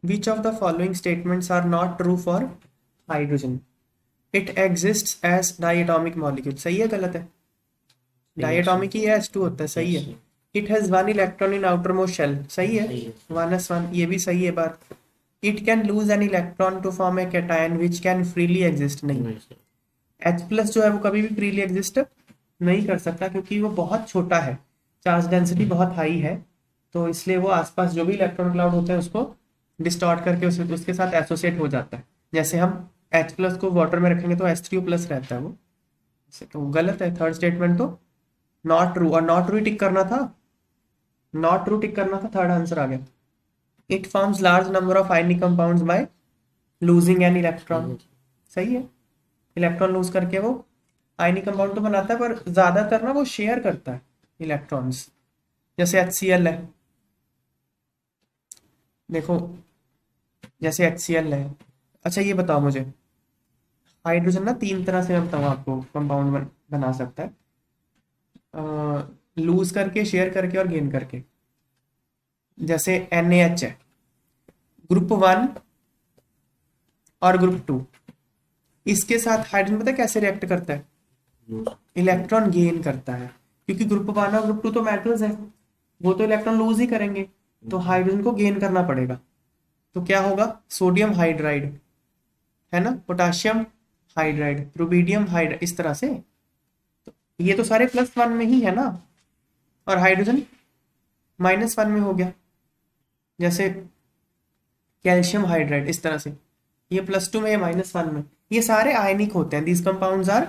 Which of the following statements are not true for hydrogen? It exists as diatomic molecule, सही है गलत है? Diatomic ही H2 होता है, सही है। It has one electron in outermost shell, सही है, 1s1, ये भी सही है बात। It can lose an electron to form a cation which can freely exist, नहीं। H प्लस जो है वो कभी भी फ्रीली एग्जिस्ट नहीं कर सकता क्योंकि वो बहुत छोटा है, चार्ज डेंसिटी बहुत हाई है, तो इसलिए वो आसपास जो भी इलेक्ट्रॉन क्लाउड होता है उसको डिस्टॉर्ट करके उसके साथ एसोसिएट हो जाता है। जैसे हम H प्लस को वाटर में रखेंगे तो H3O प्लस रहता है वो, तो गलत है थर्ड स्टेटमेंट तो नॉट ट्रू। और नॉट ट्रू टिक करना था, नॉट ट्रू टिक करना था, थर्ड आंसर आ गया। It forms large number of ionic compounds by losing an electron, सही है। इलेक्ट्रॉन लूज करके वो आयनिक कंपाउंड तो बनाता है, पर ज्यादातर ना वो शेयर करता है इलेक्ट्रॉन्स, जैसे HCl है, देखो जैसे HCl है। अच्छा ये बताओ मुझे, हाइड्रोजन ना तीन तरह से मैं बताऊँ आपको कंपाउंड बना सकता है, लूज करके, शेयर करके और गेन करके। जैसे NaH है, ग्रुप 1 और ग्रुप 2, इसके साथ हाइड्रोजन पता है कैसे रिएक्ट करता है? इलेक्ट्रॉन गेन करता है, क्योंकि ग्रुप 1 और ग्रुप 2 तो मेटल्स है, वो तो इलेक्ट्रॉन लूज ही करेंगे, तो हाइड्रोजन को गेन करना पड़ेगा। तो क्या होगा? सोडियम हाइड्राइड है ना, पोटाशियम हाइड्राइड, रुबिडियम हाइड्राइड, इस तरह से। तो ये तो सारे +1 में ही है ना, और हाइड्रोजन -1 में हो गया, जैसे कैल्शियम हाइड्राइड, इस तरह से। ये +2 में, ये -1 में, ये सारे आयनिक होते हैं। These compounds are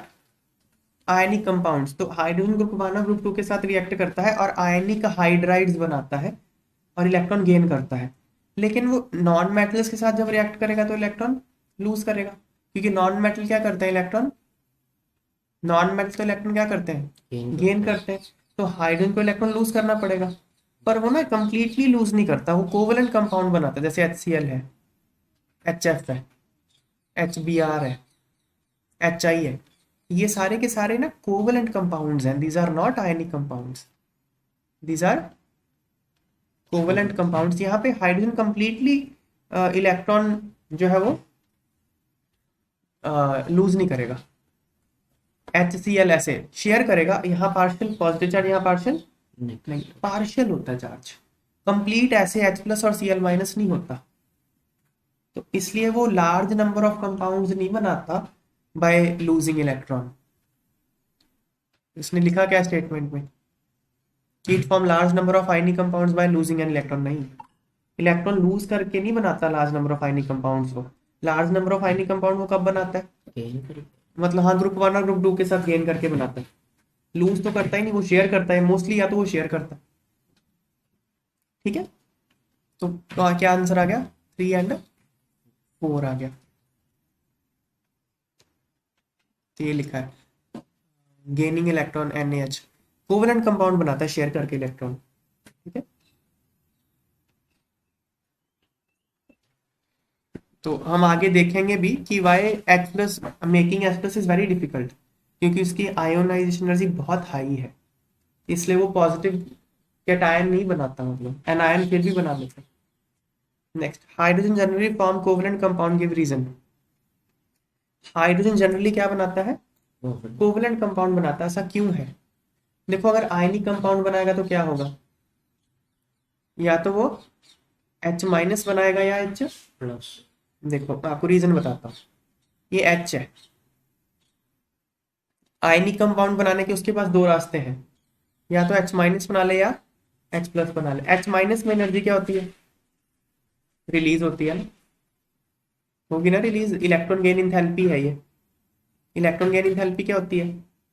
ionic compounds. तो हाइड्रोजन ग्रुप 1 और ग्रुप 2 के साथ रिएक्ट करता है और आयनिक हाइड्राइड्स बनाता है और इलेक्ट्रॉन गेन करता है। लेकिन वो नॉन मेटल्स के साथ जब रिएक्ट करेगा तो इलेक्ट्रॉन लूज करेगा, क्योंकि नॉन मेटल क्या करते हैं? इलेक्ट्रॉन, नॉन मेटल तो इलेक्ट्रॉन क्या करते हैं? गेन करते हैं। तो हाइड्रोजन को इलेक्ट्रॉन लूज करना पड़ेगा, पर वो ना कंप्लीटली लूज नहीं करता, वो कोवलेंट कंपाउंड बनाता है। जैसे HCl है, HF है, HBr है, HI है, ये सारे के सारे ना कोवलेंट कंपाउंड्स हैं। These are not ionic compounds, these are covalent compounds. यहाँ पे हाइड्रोजन कंप्लीटली इलेक्ट्रॉन जो है वो लूज नहीं करेगा। HCl ऐसे शेयर करेगा, यहाँ पार्शियल पॉजिटिव चार्ज, यहाँ पार्शियल नहीं, पार्शियल होता है चार्ज, कंप्लीट ऐसे H प्लस और Cl माइनस नहीं होता। तो इसलिए वो लार्ज नंबर ऑफ कंपाउंड्स नहीं बनाता बाय लूजिंग इलेक्ट्रॉन। इसने लिखा क्या स्टेटमेंट में? It form large number of ionic compounds by losing an electron, नहीं, इलेक्ट्रॉन लूज करके नहीं बनाता large number of ionic compounds को। Large number of ionic compound वो कब बनाता है? मतलब हाँ, ग्रुप 1 और ग्रुप 2 के साथ गेन करके बनाता है, लूज तो करता ही नहीं, वो शेयर करता है मोस्टली, या तो वो शेयर करता है। ठीक है, तो क्या आंसर आ गया? 3 एंड 4 आ गया। तो ये लिखा है gaining electron NaH covalent compound बनाता है शेयर करके इलेक्ट्रॉन। ठीक है, तो हम आगे देखेंगे भी कि why H plus making H plus is very difficult, क्योंकि उसकी आयोनाइजेशन एनर्जी बहुत हाई है, इसलिए वो पॉजिटिव कैटायन नहीं बनाता, मतलब एनायन फिर भी बना लेता है। Next, hydrogen generally form covalent compound, give reason. Hydrogen generally क्या बनाता है? कोवलेंट कंपाउंड बनाता है। ऐसा क्यों है? देखो, अगर आयनिक कंपाउंड बनाएगा तो क्या होगा? या तो वो H माइनस बनाएगा या H प्लस। देखो आपको रीजन बताता हूँ, ये H है, आयनिक कंपाउंड बनाने के उसके पास दो रास्ते हैं, या तो H माइनस बना ले या H प्लस बना ले। H माइनस में एनर्जी क्या होती है? रिलीज होती है ना, होगी ना रिलीज, इलेक्ट्रॉन गेन इंथैल्पी है ये। इलेक्ट्रॉन गेन इंथैल्पी क्या होती है?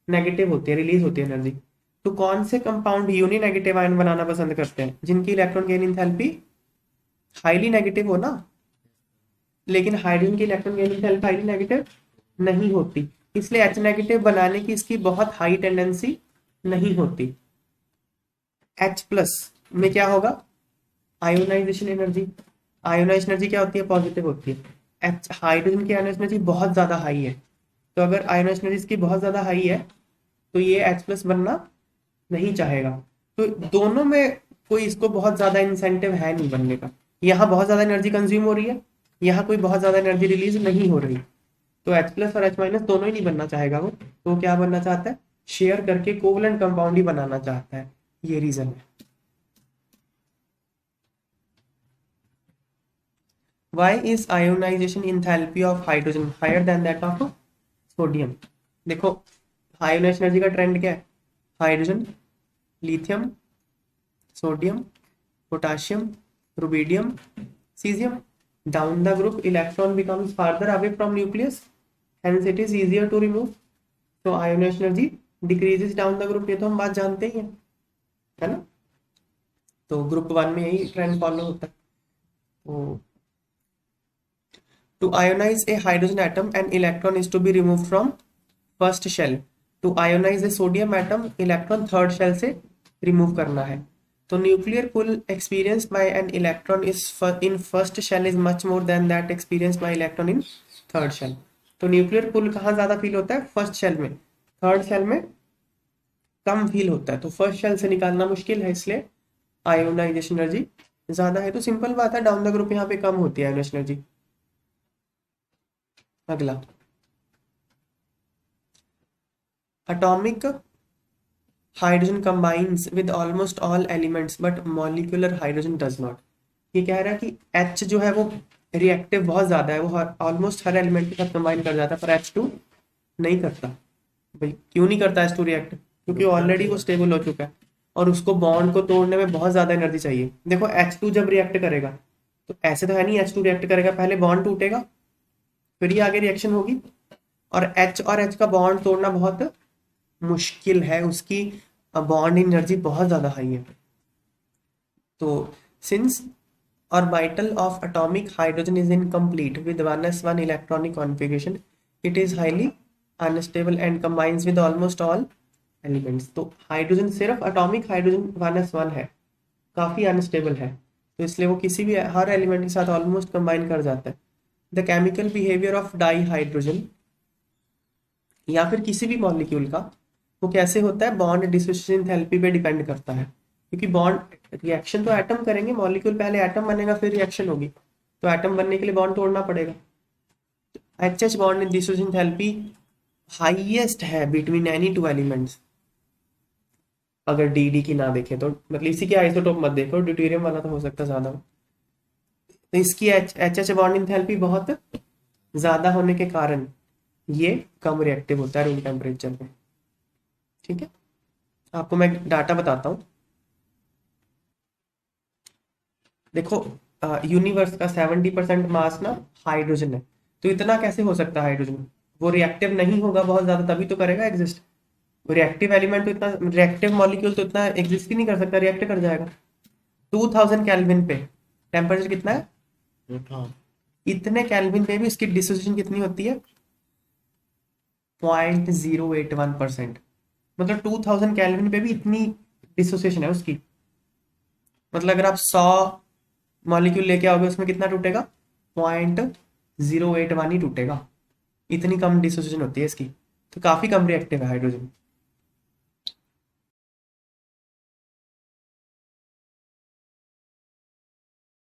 नेगेटिव होती है, रिलीज होती है एनर्जी। तो कौन से कंपाउंड यूनि नेगेटिव आयन बनाना पसंद करते हैं? जिनकी electron gain enthalpy highly negative हो ना। लेकिन हाइड्रोजन की electron gain enthalpy highly negative नहीं होती, इसलिए H नेगेटिव बनाने की इसकी बहुत हाई टेंडेंसी नहीं होती। H प्लस में क्या होगा? आयोनाइजेशन एनर्जी, आयोनाइजेशन एनर्जी क्या होती है? पॉजिटिव होती है। H हाइड्रोजन की आयोनाइजेशन एनर्जी बहुत ज्यादा हाई है, तो अगर आयोनाइजेशन एनर्जी इसकी बहुत ज्यादा हाई है तो ये H प्लस बनना नहीं चाहेगा। तो दोनों में कोई इसको बहुत ज्यादा इंसेंटिव है नहीं बनने का, यहाँ बहुत ज्यादा एनर्जी कंज्यूम हो रही है, यहाँ कोई बहुत ज्यादा एनर्जी रिलीज नहीं हो रही, तो H प्लस और H माइनस दोनों ही नहीं बनना चाहेगा वो, तो क्या बनना चाहता है, शेयर करके कोवलेंट कंपाउंड ही बनाना चाहता है, ये रीजन है। Why is ionization enthalpy of hydrogen higher than that of sodium? देखो आयोनाइजेशन एनर्जी का ट्रेंड क्या है, hydrogen, lithium, sodium, potassium, rubidium, caesium, down the group electron becomes farther away from nucleus, hence it is easier to remove, so ionization energy decreases down the group, ये तो हम बात जानते ही हैं, है ना। तो ग्रुप 1 में यही ट्रेंड फॉलो होता है। तो to ionize a hydrogen atom an electron is to be removed from first shell, to ionize a sodium atom electron third shell से रिमूव करना है। तो nuclear pull experienced by an electron is in first shell is much more than that experienced by electron in third shell। तो nuclear पुल कहाँ ज्यादा feel होता है, first shell में, थर्ड शेल में कम फील होता है, तो फर्स्ट शेल से निकालना मुश्किल है, इसलिए आयोनाइजेशन एनर्जी ज्यादा है। तो सिंपल बात है, डाउन द ग्रुप यहाँ पे कम होती है आयोनाइजेशन एनर्जी। अगला, atomic hydrogen combines with almost all elements but molecular hydrogen does not। ये कह रहा है कि H जो है वो रिएक्टिव बहुत ज्यादा है, वो ऑलमोस्ट हर एलिमेंट के साथ कंबाइन कर जाता है, पर H2 नहीं करता। भाई क्यों नहीं करता H2 रिएक्ट, क्योंकि ऑलरेडी वो स्टेबल हो चुका है और उसको बॉन्ड को तोड़ने में बहुत ज्यादा एनर्जी चाहिए। देखो H2 जब रिएक्ट करेगा, तो ऐसे तो है नहीं H2 रिएक्ट करेगा, पहले बॉन्ड टूटेगा, फिर ही आगे रिएक्शन होगी, और H का बॉन्ड तोड़ना बहुत मुश्किल है, उसकी बॉन्ड एनर्जी बहुत ज्यादा हाई है। तो since orbital of atomic hydrogen is incomplete with 1s1 electronic configuration, it is highly unstable and combines with almost all elements. तो हाइड्रोजन सिर्फ एटॉमिक हाइड्रोजन 1s1 है, काफी अनस्टेबल है, तो इसलिए वो किसी भी हर एलिमेंट के साथ ऑलमोस्ट कंबाइन कर जाता है। The chemical behaviour of di hydrogen या फिर किसी भी मॉलिक्यूल का वो कैसे होता है, बॉन्ड डिसोसिएशन एंथैल्पी पे डिपेंड करता है, क्योंकि बॉन्ड रिएक्शन तो एटम करेंगे, मॉलिक्यूल पहले एटम बनेगा फिर रिएक्शन होगी, तो एटम बनने के लिए बॉन्ड तोड़ना पड़ेगा। HH bond dissociation enthalpy highest है बिटवीन एनी टू एलिमेंट्स, अगर डी की ना देखें तो, मतलब इसी के आइसोटोप मत देखो, ड्यूटेरियम वाला तो हो सकता है ज्यादा हो, तो इसकी HH बॉन्ड एंथैल्पी बहुत ज्यादा होने के कारण ये कम रिएक्टिव होता है रूम टेम्परेचर पे। ठीक है, आपको मैं डाटा बताता हूँ। देखो यूनिवर्स का 70% मास ना हाइड्रोजन है, तो इतना कैसे हो सकता है हाइड्रोजन, वो रिएक्टिव नहीं होगा बहुत ज्यादा तभी तो करेगा एग्जिस्ट, रिएक्टिव एलिमेंट तो इतना, रिएक्टिव मॉलिक्यूल तो इतना एग्जिस्ट ही नहीं कर सकता, रिएक्ट कर जाएगा। 2000 केल्विन पे टेम्परेचर कितना है, इतने केल्विन पे भी इसकी डिसोसिएशन कितनी होती है, 0.081%, मतलब 2000 केल्विन पे भी इतनी डिसोसिएशन है उसकी। मतलब अगर आप 100 मॉलिक्यूल लेके आओगे उसमें कितना टूटेगा, 0.081 ही टूटेगा, इतनी कम डिसोसिएशन होती है इसकी, तो काफी कम रिएक्टिव है हाइड्रोजन।